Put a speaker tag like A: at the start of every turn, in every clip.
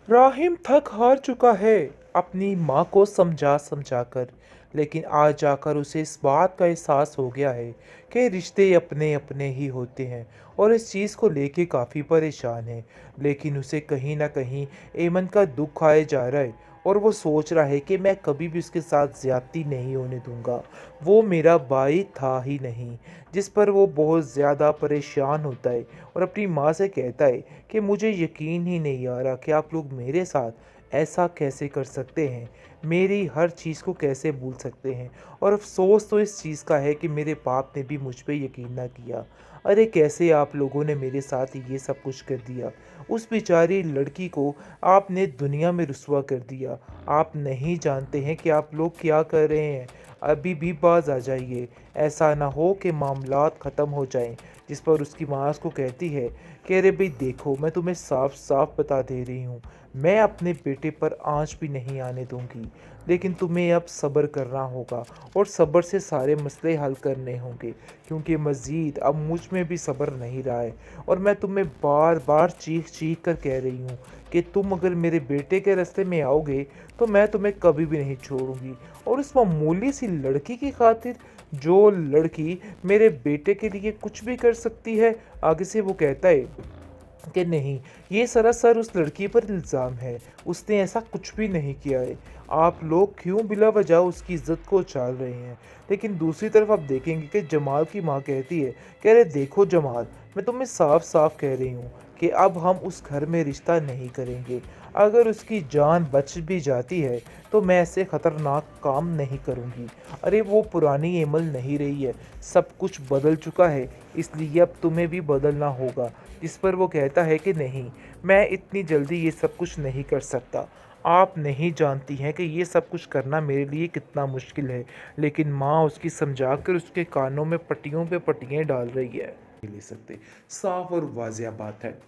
A: राहिम थक हार चुका है अपनी माँ को समझा समझा कर। लेकिन आज जाकर उसे इस बात का एहसास हो गया है कि रिश्ते अपने अपने ही होते हैं और इस चीज़ को लेके काफ़ी परेशान है। लेकिन उसे कहीं ना कहीं एमन का दुख आए जा रहा है और वो सोच रहा है कि मैं कभी भी उसके साथ ज्यादती नहीं होने दूंगा। वो मेरा भाई था ही नहीं। जिस पर वो बहुत ज़्यादा परेशान होता है और अपनी माँ से कहता है कि मुझे यकीन ही नहीं आ रहा कि आप लोग मेरे साथ ऐसा कैसे कर सकते हैं, मेरी हर चीज़ को कैसे भूल सकते हैं। और अफसोस तो इस चीज़ का है कि मेरे बाप ने भी मुझ पे यकीन ना किया। अरे कैसे आप लोगों ने मेरे साथ ये सब कुछ कर दिया। उस बेचारी लड़की को आपने दुनिया में रुसवा कर दिया। आप नहीं जानते हैं कि आप लोग क्या कर रहे हैं। अभी भी बाज आ जाइए, ऐसा ना हो कि मामलात ख़त्म हो जाएं। जिस पर उसकी माँ उसको कहती है कि अरे भाई देखो, मैं तुम्हें साफ साफ बता दे रही हूँ, मैं अपने बेटे पर आंच भी नहीं आने दूंगी। लेकिन तुम्हें अब सब्र करना होगा और सब्र से सारे मसले हल करने होंगे, क्योंकि मज़ीद अब मुझ में भी सब्र नहीं रहा है। और मैं तुम्हें बार बार चीख चीख कर कह रही हूँ कि तुम अगर मेरे बेटे के रास्ते में आओगे तो मैं तुम्हें कभी भी नहीं छोड़ूंगी। और उस मामूली सी लड़की की खातिर, जो लड़की मेरे बेटे के लिए कुछ भी कर सकती है, आगे से वो कहता है कि नहीं, ये सरासर उस लड़की पर इल्ज़ाम है, उसने ऐसा कुछ भी नहीं किया है। आप लोग क्यों बिला वजह उसकी इज्जत को उछाल रहे हैं। लेकिन दूसरी तरफ आप देखेंगे कि जमाल की माँ कहती है कह रहे देखो जमाल, मैं तुम्हें साफ साफ कह रही हूँ कि अब हम उस घर में रिश्ता नहीं करेंगे। अगर उसकी जान बच भी जाती है तो मैं ऐसे ख़तरनाक काम नहीं करूँगी। अरे वो पुरानी एमल नहीं रही है, सब कुछ बदल चुका है, इसलिए अब तुम्हें भी बदलना होगा। जिस पर वो कहता है कि नहीं, मैं इतनी जल्दी ये सब कुछ नहीं कर सकता। आप नहीं जानती हैं कि ये सब कुछ करना मेरे लिए कितना मुश्किल है। लेकिन माँ उसकी समझा कर उसके कानों में पट्टियों पे पट्टियाँ डाल रही है। नहीं ले सकते, साफ और वाजिया बात है।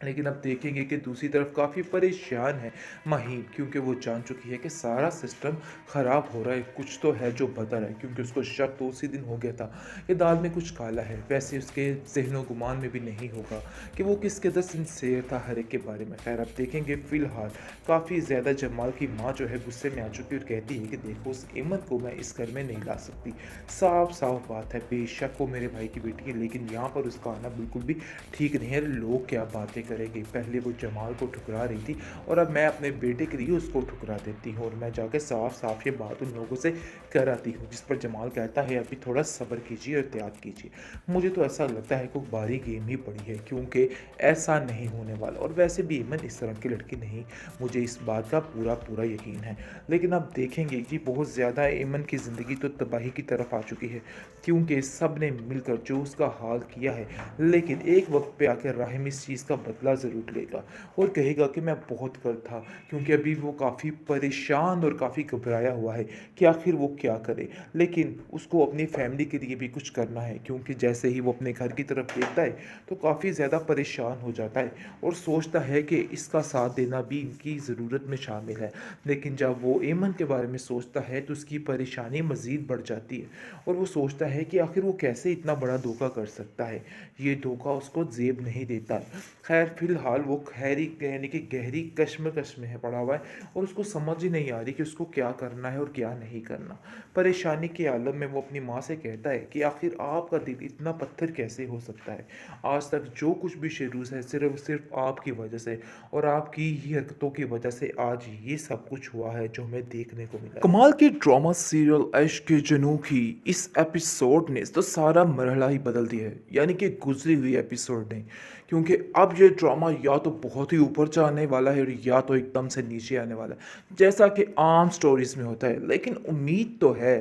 A: लेकिन अब देखेंगे कि दूसरी तरफ काफ़ी परेशान है महीम, क्योंकि वो जान चुकी है कि सारा सिस्टम ख़राब हो रहा है। कुछ तो है जो बदल है, क्योंकि उसको शक तो उसी दिन हो गया था कि दाल में कुछ काला है। वैसे उसके जहनो गुमान में भी नहीं होगा कि वो किस कदर सिंसेयर था हर एक के बारे में। खैर अब देखेंगे। फ़िलहाल काफ़ी ज़्यादा जमाल की माँ जो है गुस्से में आ चुकी है और कहती है कि देखो, उस एमन को मैं इस घर में नहीं ला सकती। साफ साफ बात है, बेशक वो मेरे भाई की बेटी है, लेकिन यहाँ पर उसका आना बिल्कुल भी ठीक नहीं है। लोग क्या बातें करेंगे। पहले वो जमाल को ठुकरा रही थी और अब मैं अपने बेटे के लिए उसको ठुकरा देती हूँ और मैं जाके साफ साफ ये बात उन लोगों से कराती हूँ। जिस पर जमाल कहता है अभी थोड़ा सब्र कीजिए और एहतियात कीजिए। मुझे तो ऐसा लगता है कोई बारी गेम ही पड़ी है, क्योंकि ऐसा नहीं होने वाला। और वैसे भी ईमन इस तरह की लड़की नहीं, मुझे इस बात का पूरा पूरा यकीन है। लेकिन अब देखेंगे कि बहुत ज़्यादा ईमन की ज़िंदगी तो तबाही की तरफ आ चुकी है, क्योंकि सब ने मिलकर जो उसका हाल किया है। लेकिन एक वक्त पे आकर राहिम इस चीज़ का बदला ज़रूर लेगा और कहेगा कि मैं बहुत गलत था, क्योंकि अभी वो काफ़ी परेशान और काफ़ी घबराया हुआ है कि आखिर वो क्या करे। लेकिन उसको अपनी फैमिली के लिए भी कुछ करना है, क्योंकि जैसे ही वो अपने घर की तरफ देखता है तो काफ़ी ज़्यादा परेशान हो जाता है और सोचता है कि इसका साथ देना भी इनकी ज़रूरत में शामिल है। लेकिन जब वो एमन के बारे में सोचता है तो उसकी परेशानी मज़ीद बढ़ जाती है और वो सोचता है कि आखिर वो कैसे इतना बड़ा धोखा कर सकता है। ये धोखा उसको जेब नहीं देता। खैर फिलहाल वो खैरी यानी कि गहरी कश्मकश में है पड़ा हुआ है और उसको समझ ही नहीं आ रही कि उसको क्या करना है और क्या नहीं करना। परेशानी के आलम में वो अपनी माँ से कहता है कि आखिर आपका दिल इतना पत्थर कैसे हो सकता है। आज तक जो कुछ भी शेरूज है सिर्फ सिर्फ आपकी वजह से और आपकी ही हरकतों की वजह से आज ये सब कुछ हुआ है जो हमें देखने को मिला। कमाल की ड्रामा सीरियल इश्क के जनू की इस एपिसोड ने तो सारा मरहला ही बदल दिया है, यानी कि गुजरी हुई एपिसोड ने। क्योंकि अब ये ड्रामा या तो बहुत ही ऊपर जाने वाला है और या तो एकदम से नीचे आने वाला है, जैसा कि आम स्टोरीज में होता है। लेकिन उम्मीद तो है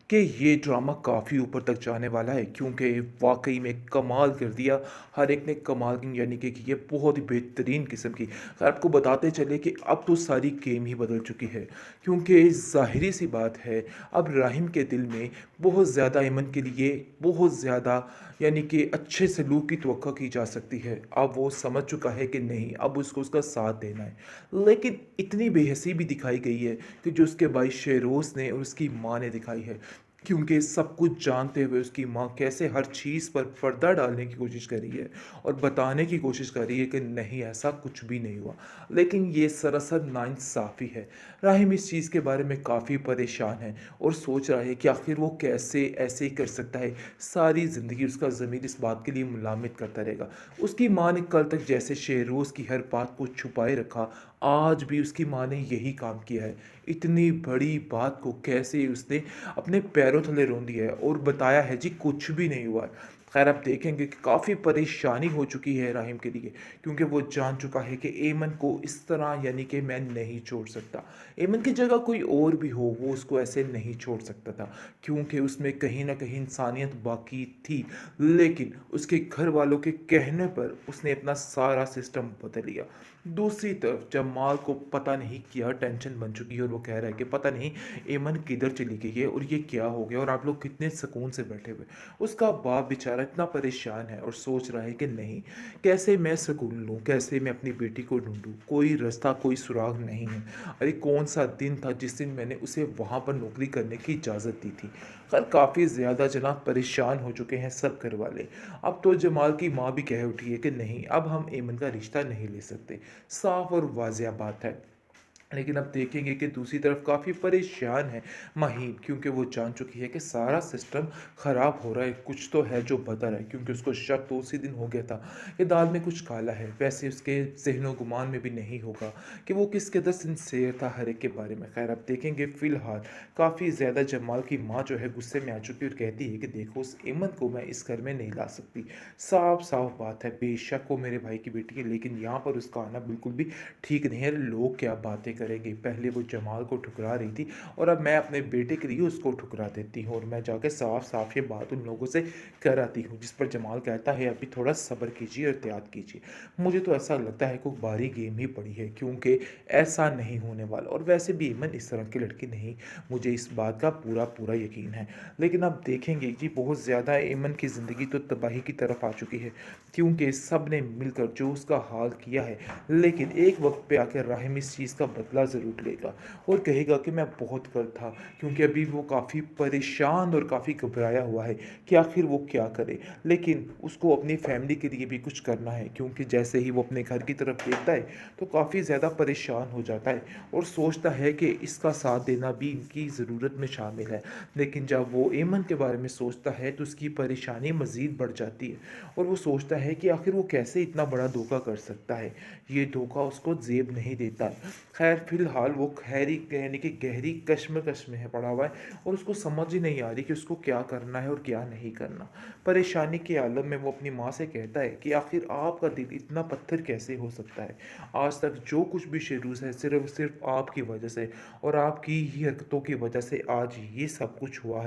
A: कि ये ड्रामा काफ़ी ऊपर तक जाने वाला है, क्योंकि वाकई में कमाल कर दिया। हर एक ने कमाल की, यानी कि ये बहुत ही बेहतरीन किस्म की। खैर आपको बताते चले कि अब तो सारी गेम ही बदल चुकी है, क्योंकि ज़ाहिरी सी बात है अब राहिम के दिल में बहुत ज़्यादा अमन के लिए बहुत ज़्यादा, यानी कि अच्छे सलूक की तवक्को की जा सकती है। अब वो समझ चुका है कि नहीं, अब उसको उसका साथ देना है। लेकिन इतनी बेहसी भी दिखाई गई है कि जो उसके भाई शेरोज़ ने और उसकी माँ ने दिखाई है, क्योंकि सब कुछ जानते हुए उसकी माँ कैसे हर चीज़ पर पर्दा डालने की कोशिश कर रही है और बताने की कोशिश कर रही है कि नहीं, ऐसा कुछ भी नहीं हुआ। लेकिन ये सरासर नाइंसाफ़ी है। राहिम इस चीज़ के बारे में काफ़ी परेशान है और सोच रहा है कि आखिर वो कैसे ऐसे ही कर सकता है। सारी ज़िंदगी उसका ज़मीर इस बात के लिए मुलामित करता रहेगा। उसकी माँ ने कल तक जैसे शेहरोज़ की हर बात को छुपाए रखा, आज भी उसकी माँ ने यही काम किया है। इतनी बड़ी बात को कैसे उसने अपने पैरों तले रौंद दिया है और बताया है जी कुछ भी नहीं हुआ है। खैर, आप देखेंगे कि काफ़ी परेशानी हो चुकी है राहिम के लिए, क्योंकि वो जान चुका है कि एमन को इस तरह यानी कि मैं नहीं छोड़ सकता। एमन की जगह कोई और भी हो वो उसको ऐसे नहीं छोड़ सकता था, क्योंकि उसमें कहीं न कहीं इंसानियत बाकी थी। लेकिन उसके घर वालों के कहने पर उसने अपना सारा सिस्टम बदल लिया। दूसरी तरफ जमाल को पता नहीं क्या टेंशन बन चुकी है और वो कह रहा है कि पता नहीं एमन किधर चली गई है और ये क्या हो गया और आप लोग कितने सुकून से बैठे हुए। उसका बाप बेचारा इतना परेशान है और सोच रहा है कि नहीं, कैसे मैं सुकून लूँ, कैसे मैं अपनी बेटी को ढूंढूं, कोई रास्ता कोई सुराग नहीं है। अरे कौन सा दिन था जिस दिन मैंने उसे वहाँ पर नौकरी करने की इजाज़त दी थी। खैर, काफ़ी ज़्यादा जनाब परेशान हो चुके हैं सब घर वाले। अब तो जमाल की माँ भी कह उठी है कि नहीं, अब हम एमन का रिश्ता नहीं ले सकते। साफ और वाजिया बात है। लेकिन अब देखेंगे कि दूसरी तरफ काफ़ी परेशान है माहीन, क्योंकि वो जान चुकी है कि सारा सिस्टम ख़राब हो रहा है। कुछ तो है जो बदल है, क्योंकि उसको शक तो उसी दिन हो गया था कि दाल में कुछ काला है। वैसे उसके जहनो गुमान में भी नहीं होगा कि वो किस कदर सिंसेयर था हर एक के बारे में। खैर, अब देखेंगे। फ़िलहाल काफ़ी ज़्यादा जमाल की माँ जो है गुस्से में आ चुकी है और कहती है कि देखो, उस एमन को मैं इस घर में नहीं ला सकती। साफ साफ बात है, बेशक वो मेरे भाई की बेटी है, लेकिन यहाँ पर उसका आना बिल्कुल भी ठीक नहीं है। लोग क्या बातें करेंगे। पहले वो जमाल को ठुकरा रही थी और अब मैं अपने बेटे के लिए उसको ठुकरा देती हूँ और मैं जाके साफ साफ ये बात उन लोगों से कर आती हूँ। जिस पर जमाल कहता है अभी थोड़ा सब्र कीजिए और एहतियात कीजिए। मुझे तो ऐसा लगता है कोई बारी गेम ही पड़ी है, क्योंकि ऐसा नहीं होने वाला। और वैसे भी ईमन इस तरह की लड़की नहीं, मुझे इस बात का पूरा पूरा यकीन है। लेकिन अब देखेंगे जी, बहुत ज़्यादा ईमन की ज़िंदगी तो तबाही की तरफ आ चुकी है, क्योंकि सब ने मिलकर जो उसका हाल किया है। लेकिन एक वक्त पे आकर राहिम इस चीज़ का बदला ज़रूर लेगा और कहेगा कि मैं बहुत गलत था, क्योंकि अभी वो काफ़ी परेशान और काफ़ी घबराया हुआ है कि आखिर वो क्या करे। लेकिन उसको अपनी फैमिली के लिए भी कुछ करना है, क्योंकि जैसे ही वो अपने घर की तरफ देखता है तो काफ़ी ज़्यादा परेशान हो जाता है और सोचता है कि इसका साथ देना भी इनकी ज़रूरत में शामिल है। लेकिन जब वो एमन के बारे में सोचता है तो उसकी परेशानी मज़ीद बढ़ जाती है और वो सोचता है कि आखिर वो कैसे इतना बड़ा धोखा कर सकता है। ये धोखा उसको ज़ेब नहीं देता है। खैर, फ़िलहाल वो खैरी यानी कि गहरी कश्मकश में है पड़ा हुआ है और उसको समझ ही नहीं आ रही कि उसको क्या करना है और क्या नहीं करना। परेशानी के आलम में वो अपनी माँ से कहता है कि आखिर आपका दिल इतना पत्थर कैसे हो सकता है। आज तक जो कुछ भी शेरूज़ है सिर्फ़ आपकी वजह से और आपकी ही हरकतों की वजह से आज ये सब कुछ हुआ है।